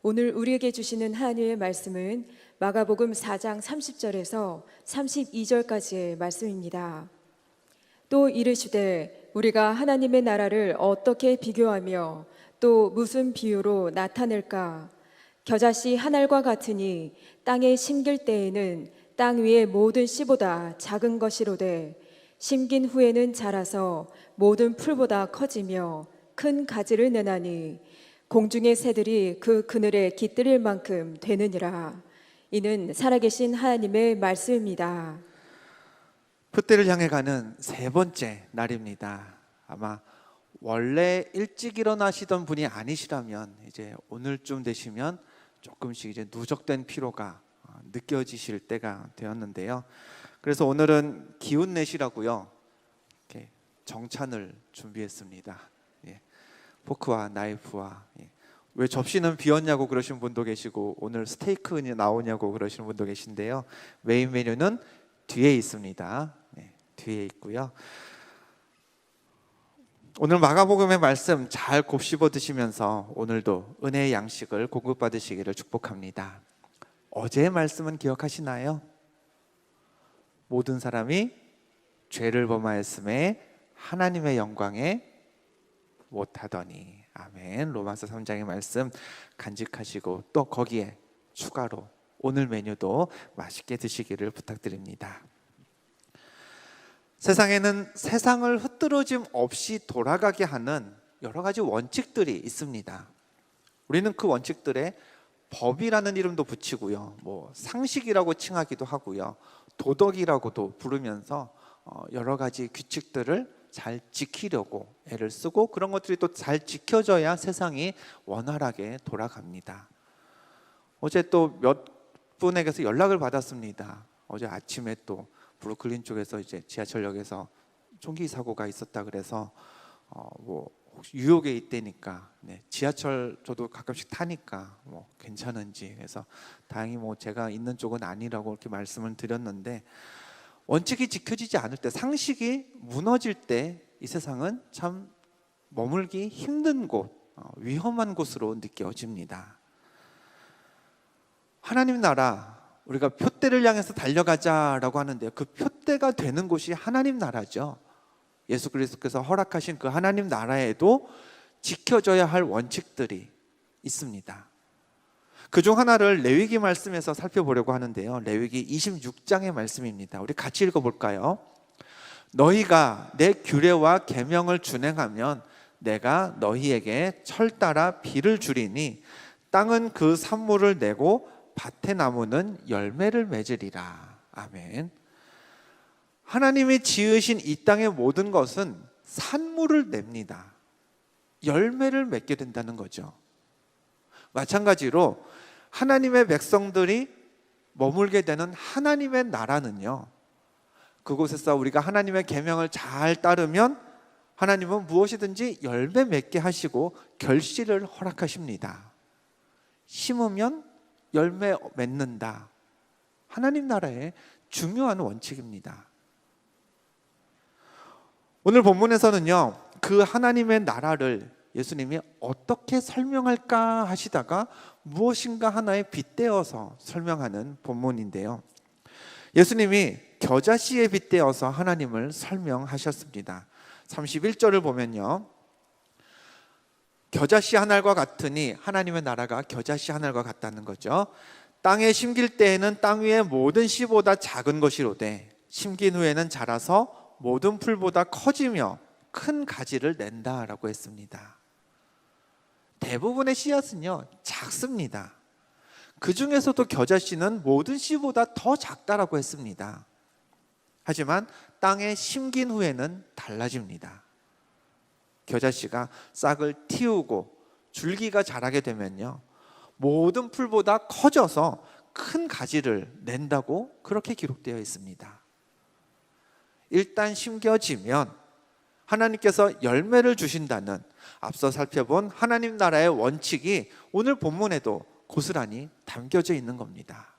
오늘 우리에게 주시는 하나님의 말씀은 마가복음 4장 30절에서 32절까지의 말씀입니다. 또 이르시되 우리가 하나님의 나라를 어떻게 비교하며 또 무슨 비유로 나타낼까? 겨자씨 한 알과 같으니 땅에 심길 때에는 땅 위의 모든 씨보다 작은 것이로되 심긴 후에는 자라서 모든 풀보다 커지며 큰 가지를 내나니 공중의 새들이 그 그늘에 깃들일 만큼 되느니라. 이는 살아계신 하나님의 말씀입니다. 표대를 향해 가는 세 번째 날입니다. 아마 원래 일찍 일어나시던 분이 아니시라면 이제 오늘쯤 되시면 조금씩 이제 누적된 피로가 느껴지실 때가 되었는데요. 그래서 오늘은 기운 내시라고요, 이렇게 정찬을 준비했습니다. 포크와 나이프와, 왜 접시는 비었냐고 그러신 분도 계시고 오늘 스테이크 나오냐고 그러시는 분도 계신데요. 메인 메뉴는 뒤에 있습니다. 뒤에 있고요. 오늘 마가복음의 말씀 잘 곱씹어 드시면서 오늘도 은혜의 양식을 공급받으시기를 축복합니다. 어제의 말씀은 기억하시나요? 모든 사람이 죄를 범하였음에 하나님의 영광에 못하더니. 아멘. 로마서 3장의 말씀 간직하시고 또 거기에 추가로 오늘 메뉴도 맛있게 드시기를 부탁드립니다. 세상에는 세상을 흐트러짐 없이 돌아가게 하는 여러 가지 원칙들이 있습니다. 우리는 그 원칙들에 법이라는 이름도 붙이고요, 상식이라고 칭하기도 하고요, 도덕이라고도 부르면서 여러 가지 규칙들을 잘 지키려고 애를 쓰고, 그런 것들이 또 잘 지켜져야 세상이 원활하게 돌아갑니다. 어제 또 몇 분에게서 연락을 받았습니다. 어제 아침에 또 브루클린 쪽에서 이제 지하철역에서 총기 사고가 있었다 그래서 혹시 뉴욕에 있다니까, 지하철 저도 가끔씩 타니까 괜찮은지, 그래서 다행히 제가 있는 쪽은 아니라고 이렇게 말씀을 드렸는데, 원칙이 지켜지지 않을 때, 상식이 무너질 때 이 세상은 참 머물기 힘든 곳, 위험한 곳으로 느껴집니다. 하나님 나라, 우리가 표대를 향해서 달려가자라고 하는데요, 그 표대가 되는 곳이 하나님 나라죠. 예수 그리스도께서 허락하신 그 하나님 나라에도 지켜져야 할 원칙들이 있습니다. 그중 하나를 레위기 말씀에서 살펴보려고 하는데요, 레위기 26장의 말씀입니다. 우리 같이 읽어볼까요? 너희가 내 규례와 계명을 준행하면 내가 너희에게 철 따라 비를 주리니 땅은 그 산물을 내고 밭의 나무는 열매를 맺으리라. 아멘. 하나님이 지으신 이 땅의 모든 것은 산물을 냅니다. 열매를 맺게 된다는 거죠. 마찬가지로 하나님의 백성들이 머물게 되는 하나님의 나라는요, 그곳에서 우리가 하나님의 계명을 잘 따르면 하나님은 무엇이든지 열매 맺게 하시고 결실을 허락하십니다. 심으면 열매 맺는다. 하나님 나라의 중요한 원칙입니다. 오늘 본문에서는요, 그 하나님의 나라를 예수님이 어떻게 설명할까 하시다가 무엇인가 하나에 빗대어서 설명하는 본문인데요, 예수님이 겨자씨에 빗대어서 하나님을 설명하셨습니다. 31절을 보면요, 겨자씨 한 알과 같으니, 하나님의 나라가 겨자씨 한 알과 같다는 거죠. 땅에 심길 때에는 땅 위의 모든 씨보다 작은 것이로되 심긴 후에는 자라서 모든 풀보다 커지며 큰 가지를 낸다라고 했습니다. 대부분의 씨앗은요, 작습니다. 그 중에서도 겨자씨는 모든 씨보다 더 작다라고 했습니다. 하지만 땅에 심긴 후에는 달라집니다. 겨자씨가 싹을 틔우고 줄기가 자라게 되면요, 모든 풀보다 커져서 큰 가지를 낸다고 그렇게 기록되어 있습니다. 일단 심겨지면 하나님께서 열매를 주신다는, 앞서 살펴본 하나님 나라의 원칙이 오늘 본문에도 고스란히 담겨져 있는 겁니다.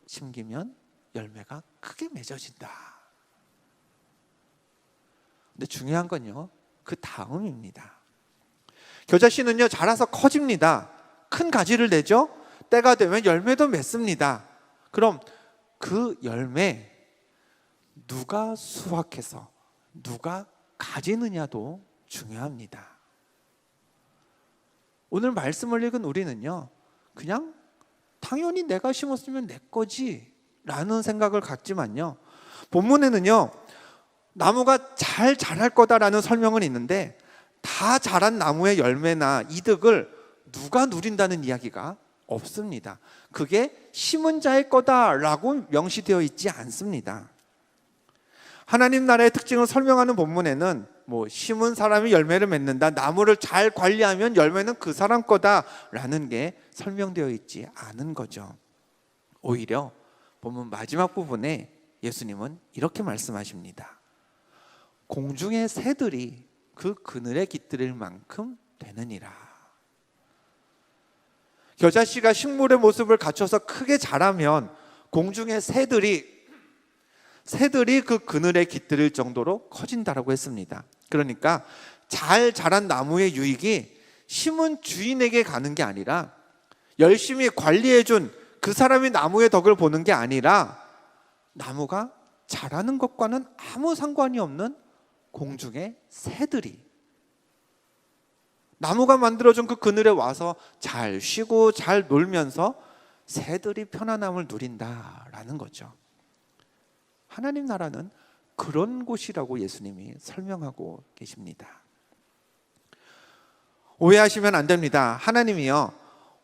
심기면 열매가 크게 맺어진다. 근데 중요한 건요, 그 다음입니다. 겨자씨는요, 자라서 커집니다. 큰 가지를 내죠. 때가 되면 열매도 맺습니다. 그럼 그 열매 누가 수확해서 누가 가지느냐도 중요합니다. 오늘 말씀을 읽은 우리는요, 그냥 당연히 내가 심었으면 내 거지 라는 생각을 갖지만요, 본문에는요 나무가 잘 자랄 거다라는 설명은 있는데 다 자란 나무의 열매나 이득을 누가 누린다는 이야기가 없습니다. 그게 심은 자의 거다라고 명시되어 있지 않습니다. 하나님 나라의 특징을 설명하는 본문에는 심은 사람이 열매를 맺는다, 나무를 잘 관리하면 열매는 그 사람 거다라는 게 설명되어 있지 않은 거죠. 오히려 본문 마지막 부분에 예수님은 이렇게 말씀하십니다. 공중의 새들이 그 그늘에 깃들일 만큼 되느니라. 겨자씨가 식물의 모습을 갖춰서 크게 자라면 공중의 새들이 그 그늘에 깃들일 정도로 커진다라고 했습니다. 그러니까 잘 자란 나무의 유익이 심은 주인에게 가는 게 아니라, 열심히 관리해준 그 사람이 나무의 덕을 보는 게 아니라, 나무가 자라는 것과는 아무 상관이 없는 공중의 새들이 나무가 만들어준 그 그늘에 와서 잘 쉬고 잘 놀면서 새들이 편안함을 누린다라는 거죠. 하나님 나라는 그런 곳이라고 예수님이 설명하고 계십니다. 오해하시면 안 됩니다. 하나님이요,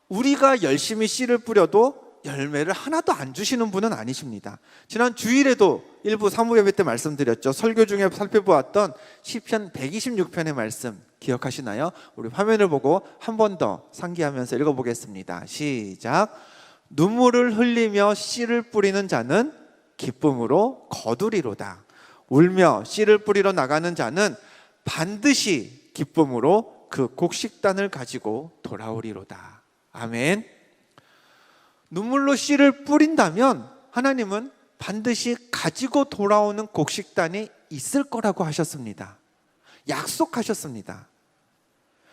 우리가 열심히 씨를 뿌려도 열매를 하나도 안 주시는 분은 아니십니다. 지난 주일에도 일부 사무 예배 때 말씀드렸죠. 설교 중에 살펴보았던 시편 126편의 말씀 기억하시나요? 우리 화면을 보고 한 번 더 상기하면서 읽어보겠습니다. 시작. 눈물을 흘리며 씨를 뿌리는 자는 기쁨으로 거두리로다. 울며 씨를 뿌리러 나가는 자는 반드시 기쁨으로 그 곡식단을 가지고 돌아오리로다. 아멘. 눈물로 씨를 뿌린다면 하나님은 반드시 가지고 돌아오는 곡식단이 있을 거라고 하셨습니다. 약속하셨습니다.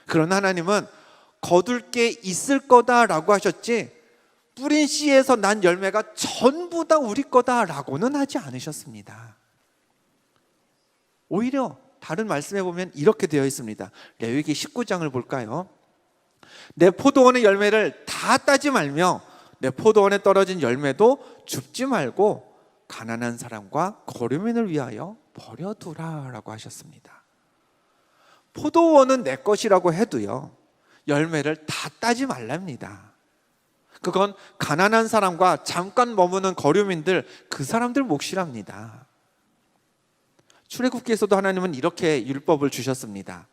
그러나 하나님은 거둘 게 있을 거다라고 하셨지, 뿌린 씨에서 난 열매가 전부 다 우리 거다라고는 하지 않으셨습니다. 오히려 다른 말씀에 보면 이렇게 되어 있습니다. 레위기 19장을 볼까요? 내 포도원의 열매를 다 따지 말며 내 포도원에 떨어진 열매도 줍지 말고 가난한 사람과 거류민을 위하여 버려두라라고 하셨습니다. 포도원은 내 것이라고 해도요, 열매를 다 따지 말랍니다. 그건 가난한 사람과 잠깐 머무는 거류민들, 그 사람들 몫이랍니다. 출애굽기에서도 하나님은 이렇게 율법을 주셨습니다.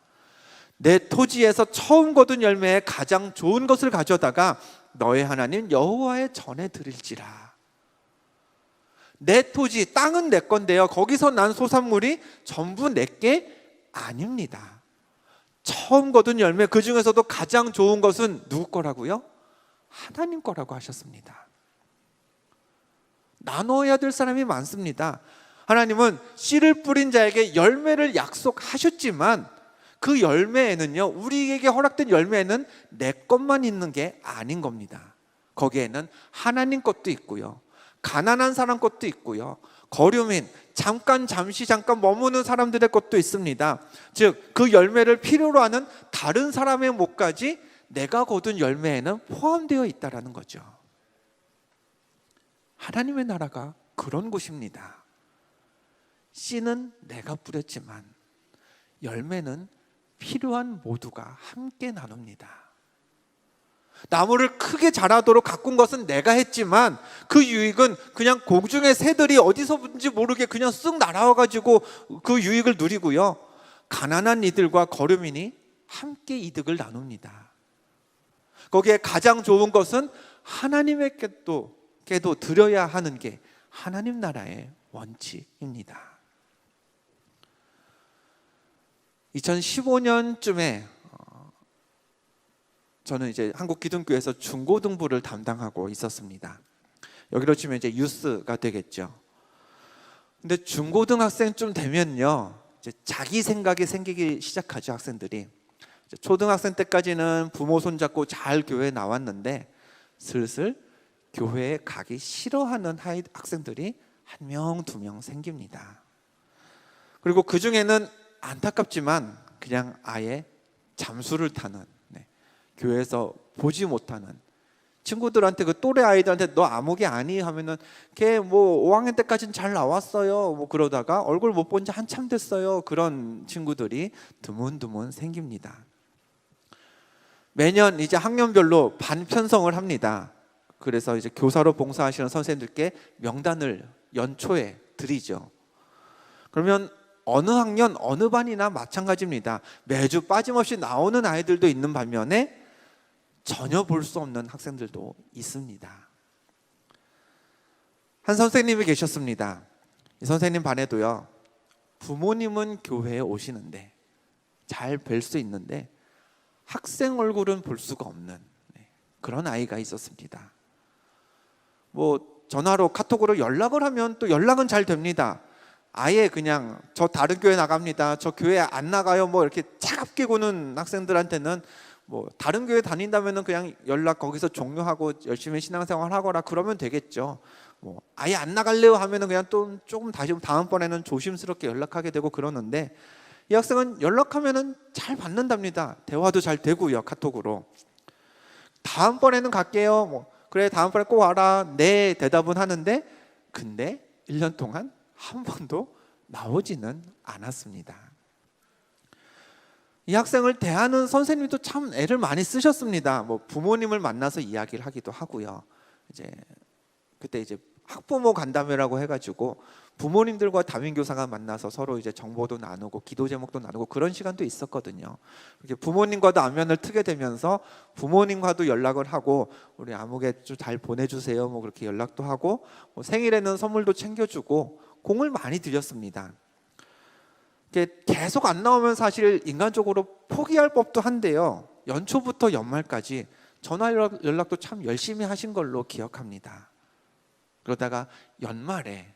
내 토지에서 처음 거둔 열매에 가장 좋은 것을 가져다가 너의 하나님 여호와의 전에 드릴지라. 내 토지, 땅은 내 건데요, 거기서 난 소산물이 전부 내게 아닙니다. 처음 거둔 열매, 그 중에서도 가장 좋은 것은 누구 거라고요? 하나님 거라고 하셨습니다. 나눠야 될 사람이 많습니다. 하나님은 씨를 뿌린 자에게 열매를 약속하셨지만 그 열매에는요, 우리에게 허락된 열매에는 내 것만 있는 게 아닌 겁니다. 거기에는 하나님 것도 있고요, 가난한 사람 것도 있고요, 거류민, 잠시 머무는 사람들의 것도 있습니다. 즉 그 열매를 필요로 하는 다른 사람의 몫까지 내가 거둔 열매에는 포함되어 있다는 거죠. 하나님의 나라가 그런 곳입니다. 씨는 내가 뿌렸지만 열매는 필요한 모두가 함께 나눕니다. 나무를 크게 자라도록 가꾼 것은 내가 했지만 그 유익은 그냥 공중의 새들이 어디서든지 모르게 그냥 쓱 날아와가지고 그 유익을 누리고요, 가난한 이들과 거류민이 함께 이득을 나눕니다. 거기에 가장 좋은 것은 하나님께도 드려야 하는 게 하나님 나라의 원칙입니다. 2015년쯤에 저는 이제 한국기독교에서 중고등부를 담당하고 있었습니다. 여기로 치면 이제 유스가 되겠죠. 근데 중고등학생쯤 되면요, 이제 자기 생각이 생기기 시작하죠. 학생들이 초등학생 때까지는 부모 손잡고 잘 교회에 나왔는데 슬슬 교회에 가기 싫어하는 학생들이 한 명, 두 명 생깁니다. 그리고 그 중에는 안타깝지만 그냥 아예 잠수를 타는, 교회에서 보지 못하는 친구들한테, 그 또래 아이들한테 너 아무개 아니 하면은 걔 뭐 5학년 때까지는 잘 나왔어요 뭐 그러다가 얼굴 못 본 지 한참 됐어요, 그런 친구들이 드문드문 생깁니다. 매년 이제 학년별로 반 편성을 합니다. 그래서 이제 교사로 봉사하시는 선생님들께 명단을 연초에 드리죠. 그러면 어느 학년 어느 반이나 마찬가지입니다. 매주 빠짐없이 나오는 아이들도 있는 반면에 전혀 볼 수 없는 학생들도 있습니다. 한 선생님이 계셨습니다. 이 선생님 반에도요, 부모님은 교회에 오시는데 잘 뵐 수 있는데 학생 얼굴은 볼 수가 없는 그런 아이가 있었습니다. 뭐 전화로 카톡으로 연락을 하면 또 연락은 잘 됩니다. 아예 그냥 저 다른 교회 나갑니다, 저 교회 안 나가요 뭐 이렇게 차갑게 구는 학생들한테는 뭐 다른 교회 다닌다면은 그냥 연락 거기서 종료하고 열심히 신앙생활 하거나 그러면 되겠죠. 뭐 아예 안 나갈래요 하면은 그냥 또 조금 다시 다음번에는 조심스럽게 연락하게 되고 그러는데, 이 학생은 연락하면은 잘 받는답니다. 대화도 잘 되고요, 카톡으로. 다음번에는 갈게요, 뭐 그래 다음번에 꼭 와라, 네 대답은 하는데, 근데 1년 동안 한 번도 나오지는 않았습니다. 이 학생을 대하는 선생님도 참 애를 많이 쓰셨습니다. 뭐 부모님을 만나서 이야기를 하기도 하고요. 이제 그때 이제 학부모 간담회라고 해가지고 부모님들과 담임교사가 만나서 서로 이제 정보도 나누고 기도 제목도 나누고 그런 시간도 있었거든요. 이렇게 부모님과도 안면을 트게 되면서 부모님과도 연락을 하고 우리 아무개 좀 잘 보내주세요 뭐 그렇게 연락도 하고, 뭐 생일에는 선물도 챙겨주고 공을 많이 드렸습니다. 계속 안 나오면 사실 인간적으로 포기할 법도 한데요, 연초부터 연말까지 전화 연락도 참 열심히 하신 걸로 기억합니다. 그러다가 연말에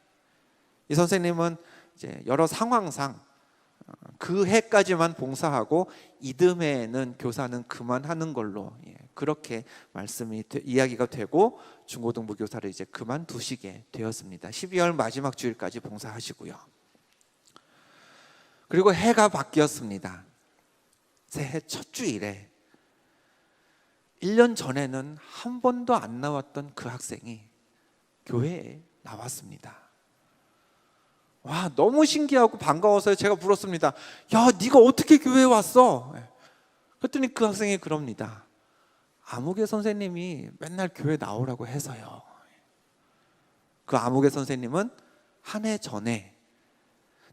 이 선생님은 이제 여러 상황상 그 해까지만 봉사하고 이듬해에는 교사는 그만하는 걸로, 그렇게 이야기가 되고 중고등부 교사를 이제 그만두시게 되었습니다. 12월 마지막 주일까지 봉사하시고요. 그리고 해가 바뀌었습니다. 새해 첫 주일에 1년 전에는 한 번도 안 나왔던 그 학생이 교회에 나왔습니다. 와, 너무 신기하고 반가워서 제가 물었습니다. 야, 네가 어떻게 교회에 왔어? 그랬더니 그 학생이 그럽니다. 아무개 선생님이 맨날 교회 나오라고 해서요. 그 아무개 선생님은 한 해 전에,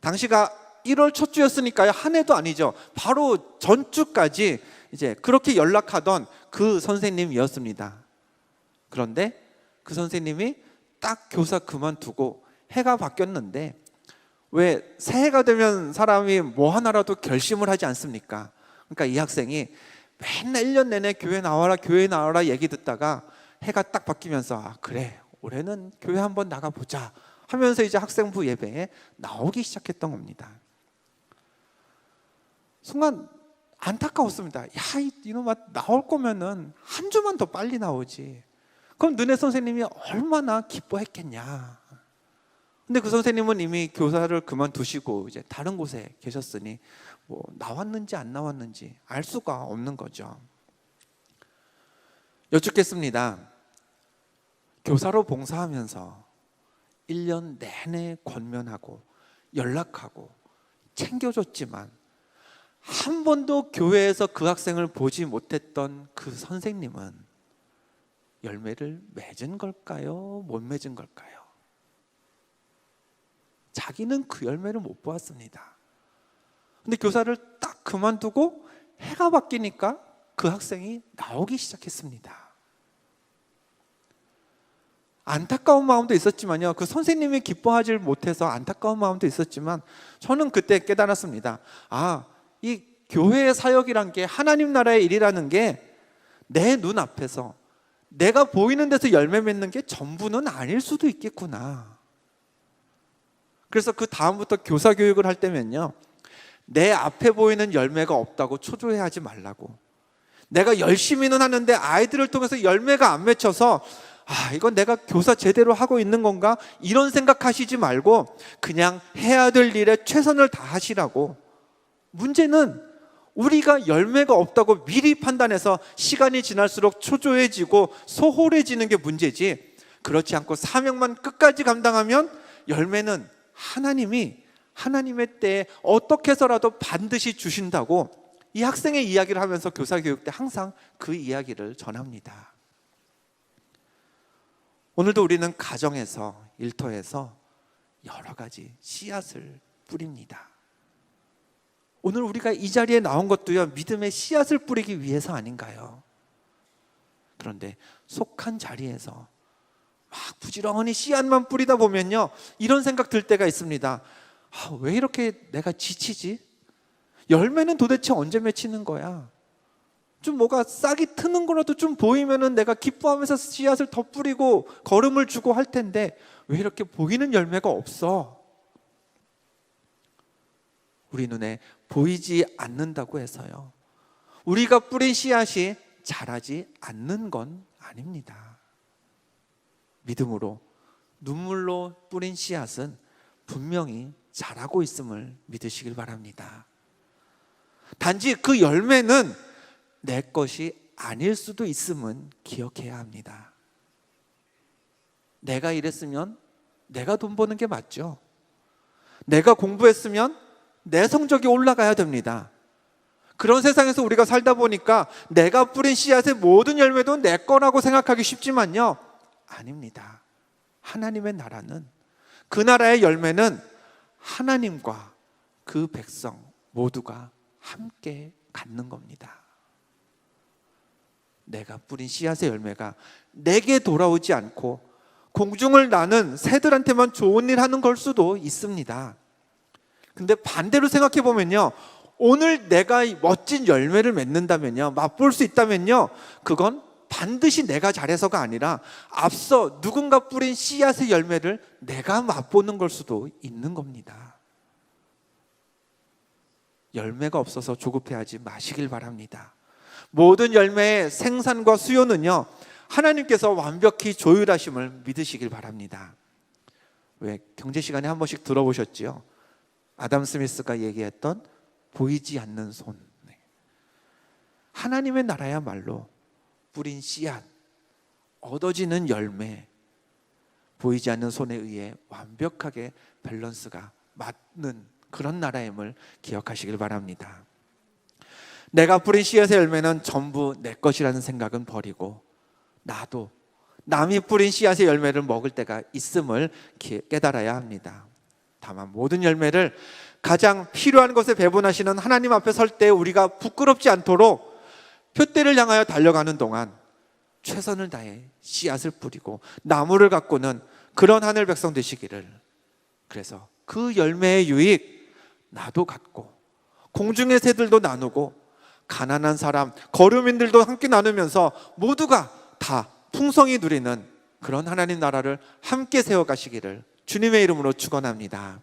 당시가 1월 첫 주였으니까요, 한 해도 아니죠, 바로 전주까지 이제 그렇게 연락하던 그 선생님이었습니다. 그런데 그 선생님이 딱 교사 그만두고 해가 바뀌었는데, 왜 새해가 되면 사람이 뭐 하나라도 결심을 하지 않습니까? 그러니까 이 학생이 맨날 1년 내내 교회 나와라 얘기 듣다가 해가 딱 바뀌면서 아, 그래 올해는 교회 한번 나가보자 하면서 이제 학생부 예배에 나오기 시작했던 겁니다. 순간 안타까웠습니다. 야, 이놈아, 나올 거면은 한 주만 더 빨리 나오지. 그럼 너네 선생님이 얼마나 기뻐했겠냐. 근데 그 선생님은 이미 교사를 그만두시고 이제 다른 곳에 계셨으니 뭐 나왔는지 안 나왔는지 알 수가 없는 거죠. 여쭙겠습니다. 교사로 봉사하면서 1년 내내 권면하고 연락하고 챙겨줬지만 한 번도 교회에서 그 학생을 보지 못했던 그 선생님은 열매를 맺은 걸까요? 못 맺은 걸까요? 자기는 그 열매를 못 보았습니다. 근데 교사를 딱 그만두고 해가 바뀌니까 그 학생이 나오기 시작했습니다. 안타까운 마음도 있었지만요, 그 선생님이 기뻐하지 못해서 안타까운 마음도 있었지만 저는 그때 깨달았습니다. 아, 이 교회의 사역이란 게, 하나님 나라의 일이라는 게 내 눈앞에서 내가 보이는 데서 열매 맺는 게 전부는 아닐 수도 있겠구나. 그래서 그 다음부터 교사 교육을 할 때면요, 내 앞에 보이는 열매가 없다고 초조해하지 말라고. 내가 열심히는 하는데 아이들을 통해서 열매가 안 맺혀서 이건 내가 교사 제대로 하고 있는 건가? 이런 생각하시지 말고 그냥 해야 될 일에 최선을 다하시라고. 문제는 우리가 열매가 없다고 미리 판단해서 시간이 지날수록 초조해지고 소홀해지는 게 문제지, 그렇지 않고 사명만 끝까지 감당하면 열매는 하나님이 하나님의 때에 어떻게 해서라도 반드시 주신다고 이 학생의 이야기를 하면서 교사교육 때 항상 그 이야기를 전합니다. 오늘도 우리는 가정에서, 일터에서 여러 가지 씨앗을 뿌립니다. 오늘 우리가 이 자리에 나온 것도요, 믿음의 씨앗을 뿌리기 위해서 아닌가요? 그런데 속한 자리에서 막 부지런히 씨앗만 뿌리다 보면요, 이런 생각 들 때가 있습니다. 왜 이렇게 내가 지치지? 열매는 도대체 언제 맺히는 거야? 좀 뭐가 싹이 트는 거라도 좀 보이면은 내가 기뻐하면서 씨앗을 더 뿌리고 걸음을 주고 할 텐데 왜 이렇게 보이는 열매가 없어? 우리 눈에 보이지 않는다고 해서요, 우리가 뿌린 씨앗이 자라지 않는 건 아닙니다. 믿음으로, 눈물로 뿌린 씨앗은 분명히 자라고 있음을 믿으시길 바랍니다. 단지 그 열매는 내 것이 아닐 수도 있음은 기억해야 합니다. 내가 일했으면 내가 돈 버는 게 맞죠. 내가 공부했으면 내 성적이 올라가야 됩니다. 그런 세상에서 우리가 살다 보니까 내가 뿌린 씨앗의 모든 열매도 내 거라고 생각하기 쉽지만요, 아닙니다. 하나님의 나라는, 그 나라의 열매는 하나님과 그 백성 모두가 함께 갖는 겁니다. 내가 뿌린 씨앗의 열매가 내게 돌아오지 않고 공중을 나는 새들한테만 좋은 일 하는 걸 수도 있습니다. 근데 반대로 생각해 보면요, 오늘 내가 멋진 열매를 맺는다면요, 맛볼 수 있다면요, 그건 반드시 내가 잘해서가 아니라 앞서 누군가 뿌린 씨앗의 열매를 내가 맛보는 걸 수도 있는 겁니다. 열매가 없어서 조급해하지 마시길 바랍니다. 모든 열매의 생산과 수요는요, 하나님께서 완벽히 조율하심을 믿으시길 바랍니다. 왜 경제 시간에 한 번씩 들어보셨지요? 아담 스미스가 얘기했던 보이지 않는 손. 하나님의 나라야말로 뿌린 씨앗, 얻어지는 열매, 보이지 않는 손에 의해 완벽하게 밸런스가 맞는 그런 나라임을 기억하시길 바랍니다. 내가 뿌린 씨앗의 열매는 전부 내 것이라는 생각은 버리고 나도 남이 뿌린 씨앗의 열매를 먹을 때가 있음을 깨달아야 합니다. 다만 모든 열매를 가장 필요한 것에 배분하시는 하나님 앞에 설 때 우리가 부끄럽지 않도록 표대를 향하여 달려가는 동안 최선을 다해 씨앗을 뿌리고 나무를 가꾸는 그런 하늘 백성 되시기를, 그래서 그 열매의 유익 나도 갖고 공중의 새들도 나누고 가난한 사람, 거류민들도 함께 나누면서 모두가 다 풍성히 누리는 그런 하나님 나라를 함께 세워가시기를 주님의 이름으로 축원합니다.